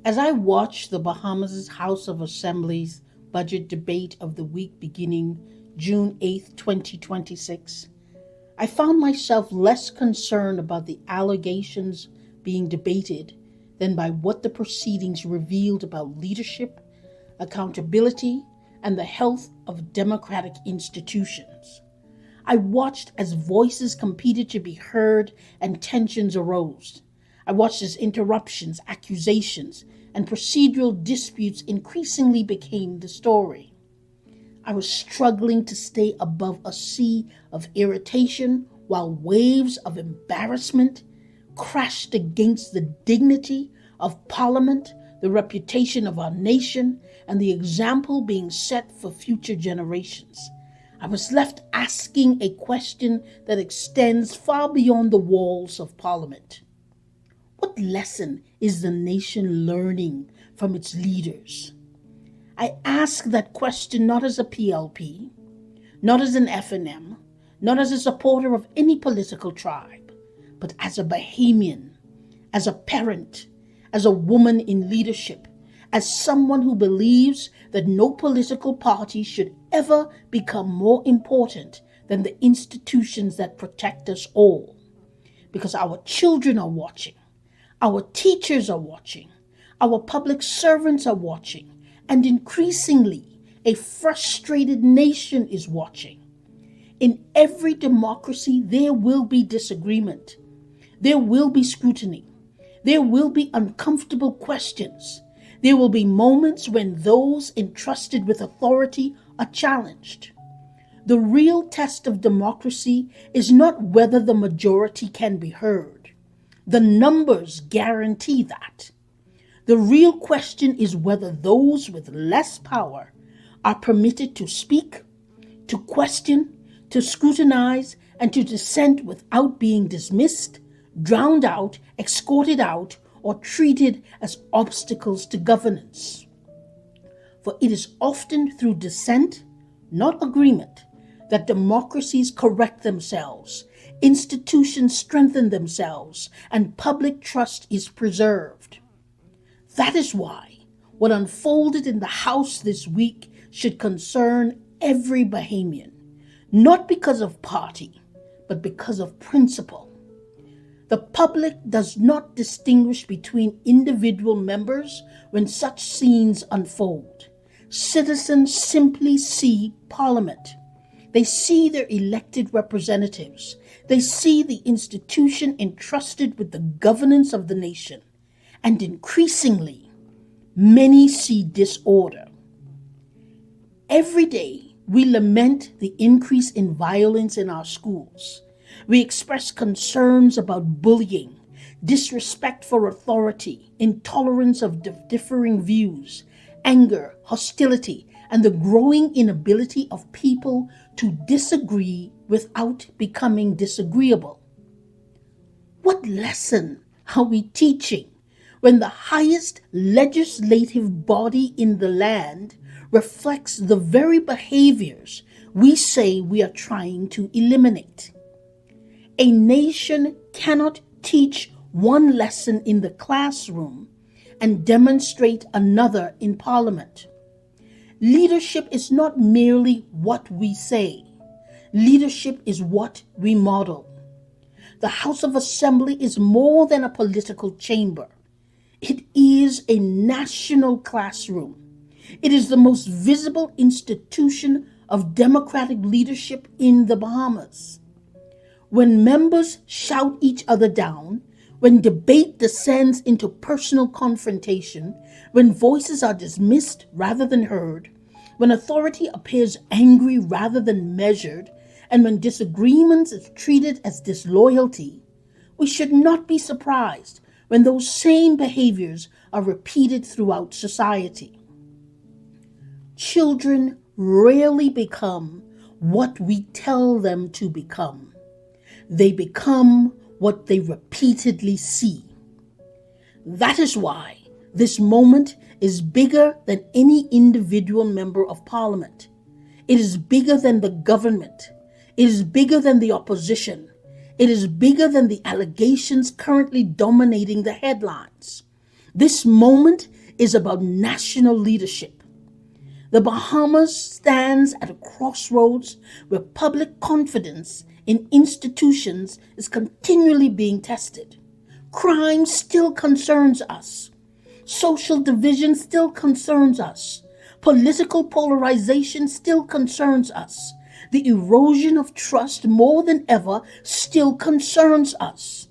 As I watched the Bahamas House of Assembly's budget debate of the week beginning June 8th, 2026, I found myself less concerned about the allegations being debated than by what the proceedings revealed about leadership, accountability, and the health of democratic institutions. I watched as voices competed to be heard and tensions arose. I watched as interruptions, accusations, and procedural disputes increasingly became the story. I was struggling to stay above a sea of irritation while waves of embarrassment crashed against the dignity of Parliament, the reputation of our nation, and the example being set for future generations. I was left asking a question that extends far beyond the walls of Parliament. What lesson is the nation learning from its leaders? I ask that question not as a PLP, not as an FNM, not as a supporter of any political tribe, but as a Bahamian, as a parent, as a woman in leadership, as someone who believes that no political party should ever become more important than the institutions that protect us all. Because our children are watching, our teachers are watching, our public servants are watching, and increasingly, a frustrated nation is watching. In every democracy, there will be disagreement. There will be scrutiny. There will be uncomfortable questions. There will be moments when those entrusted with authority are challenged. The real test of democracy is not whether the majority can be heard. The numbers guarantee that. The real question is whether those with less power are permitted to speak, to question, to scrutinize, and to dissent without being dismissed, drowned out, escorted out, or treated as obstacles to governance. For it is often through dissent, not agreement, that democracies correct themselves, institutions strengthen themselves, and public trust is preserved. That is why what unfolded in the House this week should concern every Bahamian, not because of party, but because of principle. The public does not distinguish between individual members when such scenes unfold. Citizens simply see Parliament. They see their elected representatives. They see the institution entrusted with the governance of the nation. And increasingly, many see disorder. Every day, we lament the increase in violence in our schools. We express concerns about bullying, disrespect for authority, intolerance of differing views, anger, hostility, and the growing inability of people to disagree without becoming disagreeable. What lesson are we teaching when the highest legislative body in the land reflects the very behaviors we say we are trying to eliminate? A nation cannot teach one lesson in the classroom and demonstrate another in Parliament. Leadership is not merely what we say. Leadership is what we model. The House of Assembly is more than a political chamber. It is a national classroom. It is the most visible institution of democratic leadership in the Bahamas. When members shout each other down, when debate descends into personal confrontation, when voices are dismissed rather than heard, when authority appears angry rather than measured, and when disagreements is treated as disloyalty, we should not be surprised when those same behaviors are repeated throughout society. Children rarely become what we tell them to become. They become what they repeatedly see. That is why this moment is bigger than any individual member of Parliament. It is bigger than the government. It is bigger than the opposition. It is bigger than the allegations currently dominating the headlines. This moment is about national leadership. The Bahamas stands at a crossroads where public confidence in institutions is continually being tested. Crime still concerns us. Social division still concerns us. Political polarization still concerns us. The erosion of trust more than ever still concerns us.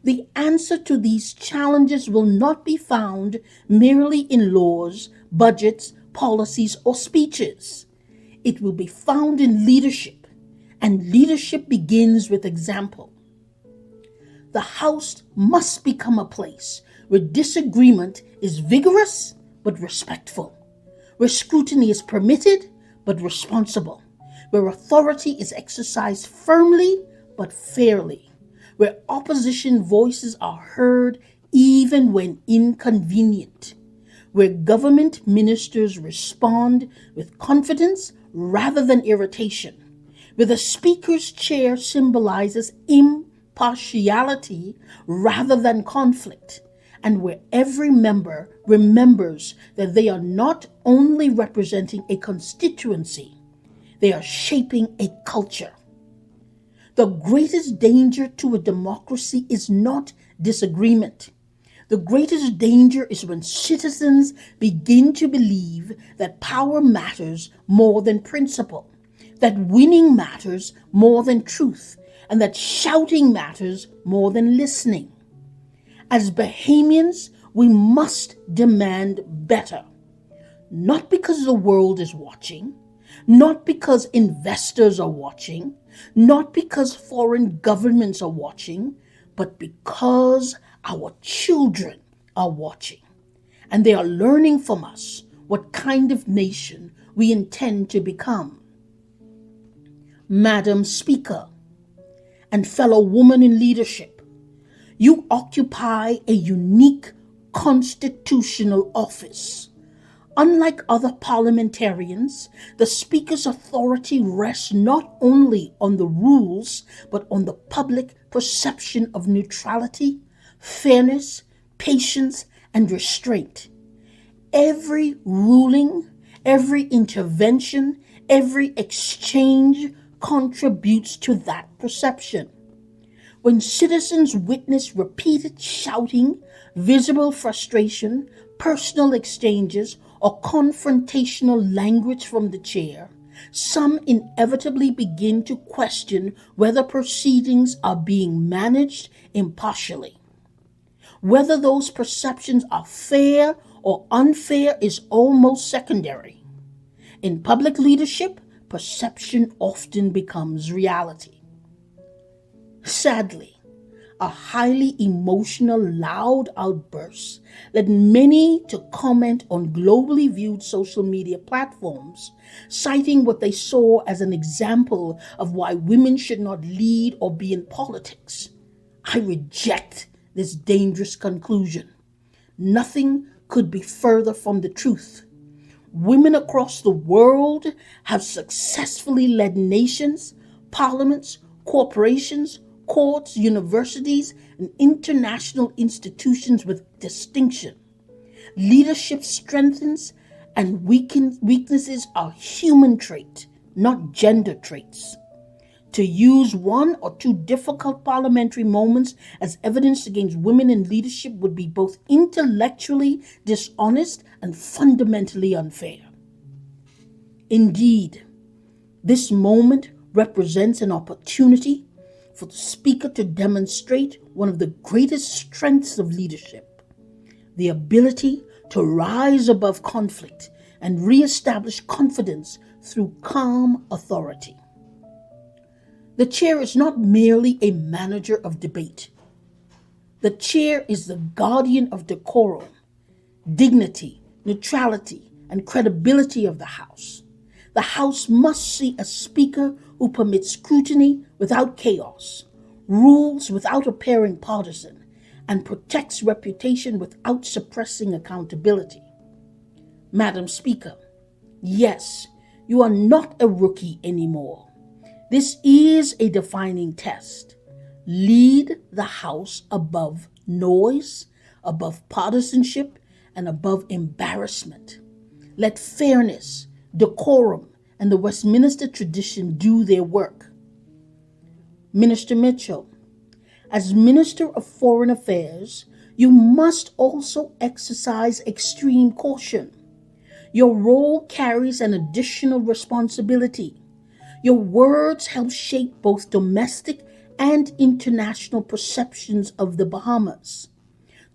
The answer to these challenges will not be found merely in laws, budgets, policies, or speeches. It will be found in leadership, and leadership begins with example. The House must become a place where disagreement is vigorous but respectful, where scrutiny is permitted but responsible, where authority is exercised firmly but fairly, where opposition voices are heard even when inconvenient, where government ministers respond with confidence rather than irritation, where the Speaker's chair symbolizes impartiality rather than conflict, and where every member remembers that they are not only representing a constituency, they are shaping a culture. The greatest danger to a democracy is not disagreement. The greatest danger is when citizens begin to believe that power matters more than principle, that winning matters more than truth, and that shouting matters more than listening. As Bahamians, we must demand better. Not because the world is watching, not because investors are watching, not because foreign governments are watching, but because our children are watching. And they are learning from us what kind of nation we intend to become. Madam Speaker and fellow woman in leadership, you occupy a unique constitutional office. Unlike other parliamentarians, the Speaker's authority rests not only on the rules, but on the public perception of neutrality, fairness, patience, and restraint. Every ruling, every intervention, every exchange contributes to that perception. When citizens witness repeated shouting, visible frustration, personal exchanges, or confrontational language from the chair, some inevitably begin to question whether proceedings are being managed impartially. Whether those perceptions are fair or unfair is almost secondary. In public leadership, perception often becomes reality. Sadly, a highly emotional, loud outburst led many to comment on globally viewed social media platforms, citing what they saw as an example of why women should not lead or be in politics. I reject this dangerous conclusion. Nothing could be further from the truth. Women across the world have successfully led nations, parliaments, corporations, courts, universities, and international institutions with distinction. Leadership strengthens and weaknesses are human traits, not gender traits. To use one or two difficult parliamentary moments as evidence against women in leadership would be both intellectually dishonest and fundamentally unfair. Indeed, this moment represents an opportunity for the Speaker to demonstrate one of the greatest strengths of leadership, the ability to rise above conflict and reestablish confidence through calm authority. The chair is not merely a manager of debate. The chair is the guardian of decorum, dignity, neutrality, and credibility of the House. The House must see a Speaker who permits scrutiny without chaos, rules without appearing partisan, and protects reputation without suppressing accountability. Madam Speaker, yes, you are not a rookie anymore. This is a defining test. Lead the House above noise, above partisanship and above embarrassment. Let fairness, decorum, and the Westminster tradition do their work. Minister Mitchell, as Minister of Foreign Affairs, you must also exercise extreme caution. Your role carries an additional responsibility. Your words help shape both domestic and international perceptions of the Bahamas.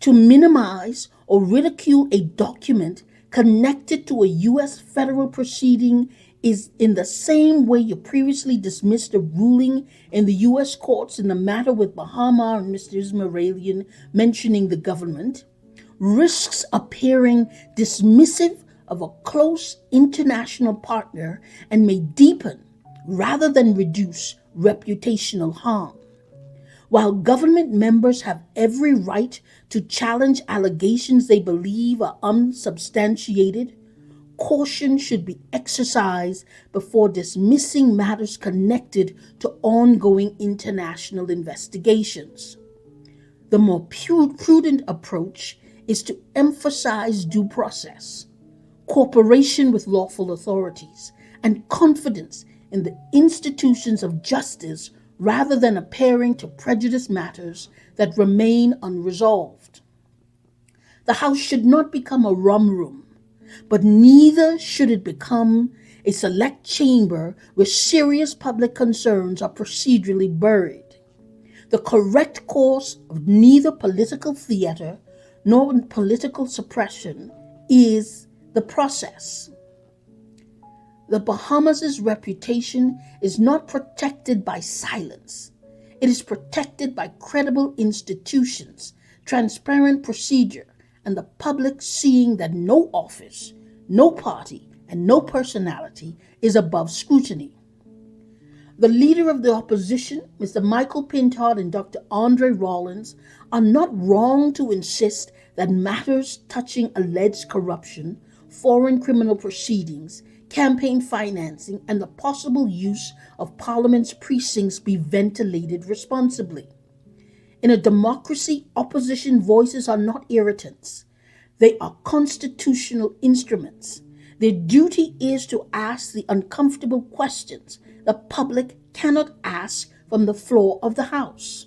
To minimize or ridicule a document connected to a U.S. federal proceeding is in the same way you previously dismissed a ruling in the U.S. courts in the matter with Bahama and Mr. Ismailian mentioning the government, risks appearing dismissive of a close international partner and may deepen rather than reduce reputational harm. While government members have every right to challenge allegations they believe are unsubstantiated, caution should be exercised before dismissing matters connected to ongoing international investigations. The more prudent approach is to emphasize due process, cooperation with lawful authorities, and confidence in the institutions of justice rather than appearing to prejudice matters that remain unresolved. The House should not become a rum room, but neither should it become a select chamber where serious public concerns are procedurally buried. The correct course of neither political theater nor political suppression is the process. The Bahamas' reputation is not protected by silence. It is protected by credible institutions, transparent procedure, and the public seeing that no office, no party, and no personality is above scrutiny. The leader of the opposition, Mr. Michael Pintard and Dr. Andre Rawlins, are not wrong to insist that matters touching alleged corruption, foreign criminal proceedings, campaign financing, and the possible use of Parliament's precincts be ventilated responsibly. In a democracy, opposition voices are not irritants. They are constitutional instruments. Their duty is to ask the uncomfortable questions the public cannot ask from the floor of the House.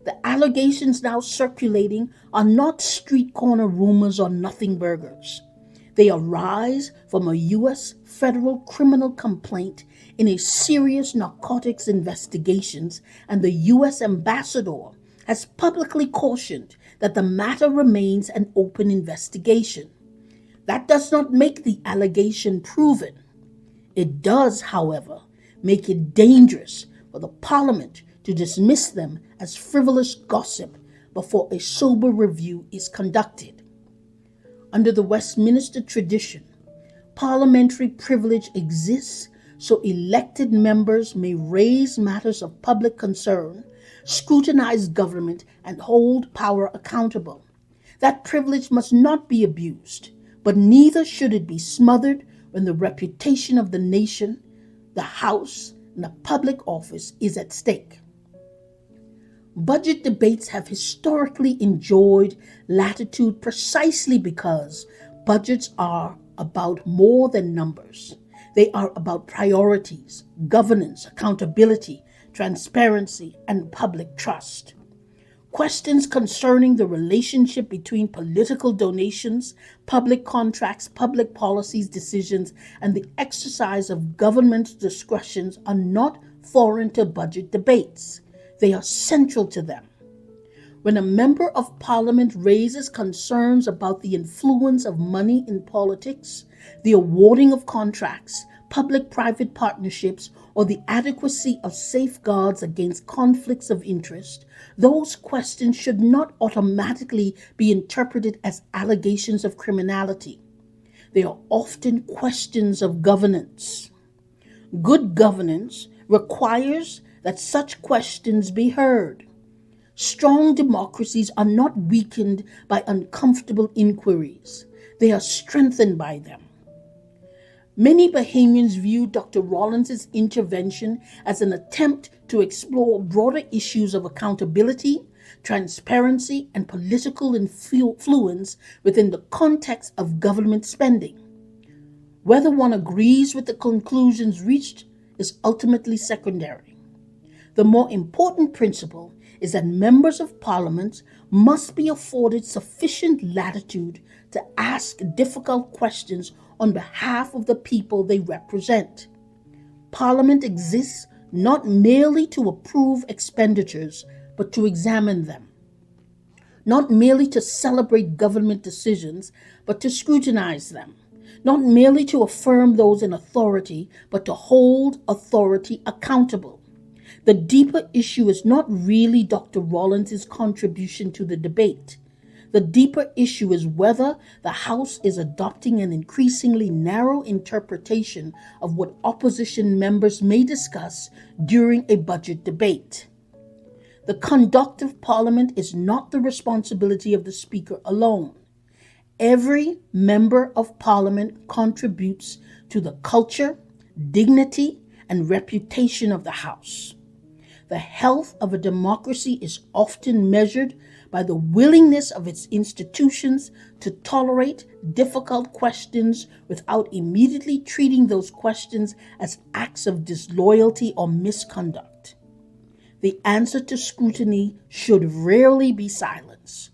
The allegations now circulating are not street corner rumors or nothing burgers. They arise from a U.S. federal criminal complaint in a serious narcotics investigations, and the U.S. ambassador has publicly cautioned that the matter remains an open investigation. That does not make the allegation proven. It does, however, make it dangerous for the Parliament to dismiss them as frivolous gossip before a sober review is conducted. Under the Westminster tradition, parliamentary privilege exists so elected members may raise matters of public concern, scrutinize government, and hold power accountable. That privilege must not be abused, but neither should it be smothered when the reputation of the nation, the House, and the public office is at stake. Budget debates have historically enjoyed latitude precisely because budgets are about more than numbers. They are about priorities, governance, accountability, transparency, and public trust. Questions concerning the relationship between political donations, public contracts, public policies decisions, and the exercise of government discretions are not foreign to budget debates. They are central to them. When a member of Parliament raises concerns about the influence of money in politics, the awarding of contracts, public-private partnerships, or the adequacy of safeguards against conflicts of interest, those questions should not automatically be interpreted as allegations of criminality. They are often questions of governance. Good governance requires that such questions be heard. Strong democracies are not weakened by uncomfortable inquiries. They are strengthened by them. Many Bahamians view Dr. Rawlins's intervention as an attempt to explore broader issues of accountability, transparency, and political influence within the context of government spending. Whether one agrees with the conclusions reached is ultimately secondary. The more important principle is that members of parliament must be afforded sufficient latitude to ask difficult questions on behalf of the people they represent. Parliament exists not merely to approve expenditures, but to examine them. Not merely to celebrate government decisions, but to scrutinize them. Not merely to affirm those in authority, but to hold authority accountable. The deeper issue is not really Dr. Rawlins's contribution to the debate. The deeper issue is whether the House is adopting an increasingly narrow interpretation of what opposition members may discuss during a budget debate. The conduct of Parliament is not the responsibility of the Speaker alone. Every member of Parliament contributes to the culture, dignity, and reputation of the House. The health of a democracy is often measured by the willingness of its institutions to tolerate difficult questions without immediately treating those questions as acts of disloyalty or misconduct. The answer to scrutiny should rarely be silence.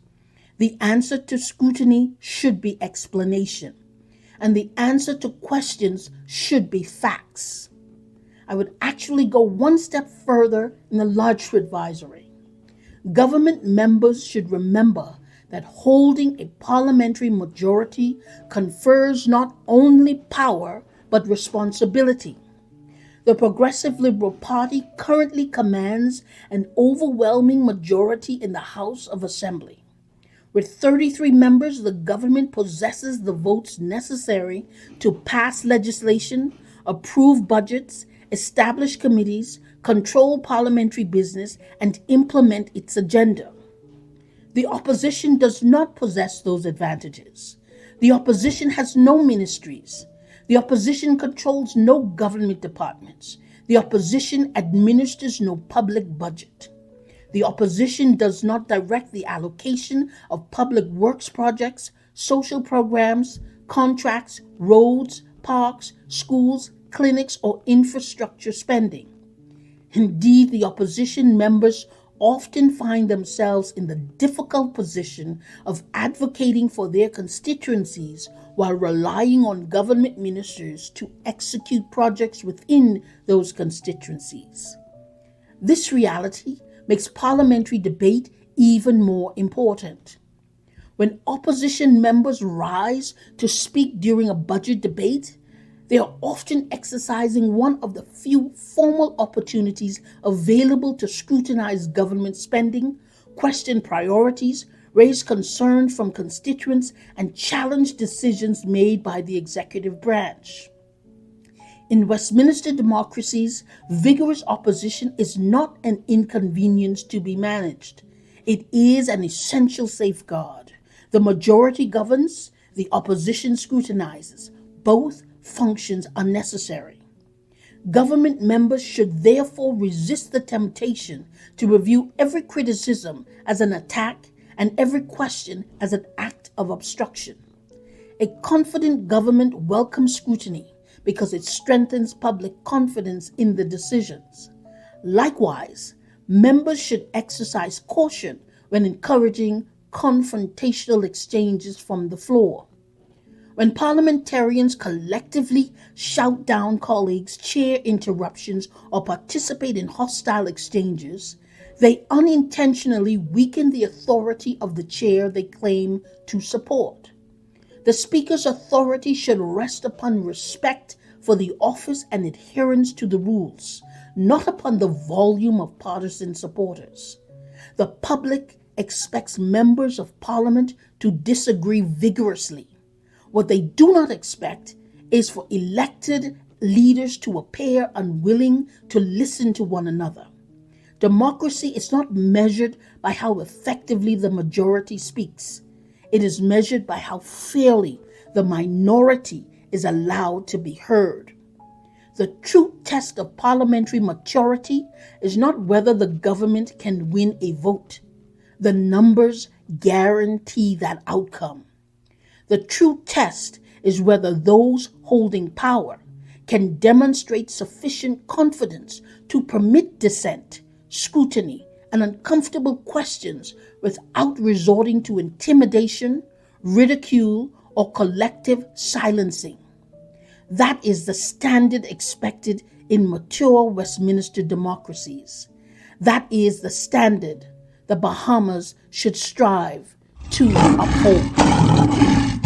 The answer to scrutiny should be explanation. And the answer to questions should be facts. I would actually go one step further in the larger advisory. Government members should remember that holding a parliamentary majority confers not only power but responsibility. The Progressive Liberal Party currently commands an overwhelming majority in the House of Assembly. With 33 members, the government possesses the votes necessary to pass legislation, approve budgets, establish committees, control parliamentary business, and implement its agenda. The opposition does not possess those advantages. The opposition has no ministries. The opposition controls no government departments. The opposition administers no public budget. The opposition does not direct the allocation of public works projects, social programs, contracts, roads, parks, schools, clinics, or infrastructure spending. Indeed, the opposition members often find themselves in the difficult position of advocating for their constituencies while relying on government ministers to execute projects within those constituencies. This reality makes parliamentary debate even more important. When opposition members rise to speak during a budget debate, they are often exercising one of the few formal opportunities available to scrutinize government spending, question priorities, raise concerns from constituents, and challenge decisions made by the executive branch. In Westminster democracies, vigorous opposition is not an inconvenience to be managed. It is an essential safeguard. The majority governs, the opposition scrutinizes. Both functions are necessary. Government members should therefore resist the temptation to view every criticism as an attack and every question as an act of obstruction. A confident government welcomes scrutiny because it strengthens public confidence in the decisions. Likewise, members should exercise caution when encouraging confrontational exchanges from the floor. When parliamentarians collectively shout down colleagues, chair interruptions, or participate in hostile exchanges, they unintentionally weaken the authority of the chair they claim to support. The Speaker's authority should rest upon respect for the office and adherence to the rules, not upon the volume of partisan supporters. The public expects members of Parliament to disagree vigorously. What they do not expect is for elected leaders to appear unwilling to listen to one another. Democracy is not measured by how effectively the majority speaks. It is measured by how fairly the minority is allowed to be heard. The true test of parliamentary maturity is not whether the government can win a vote, The numbers guarantee that outcome. The true test is whether those holding power can demonstrate sufficient confidence to permit dissent, scrutiny, and uncomfortable questions without resorting to intimidation, ridicule, or collective silencing. That is the standard expected in mature Westminster democracies. That is the standard the Bahamas should strive to uphold.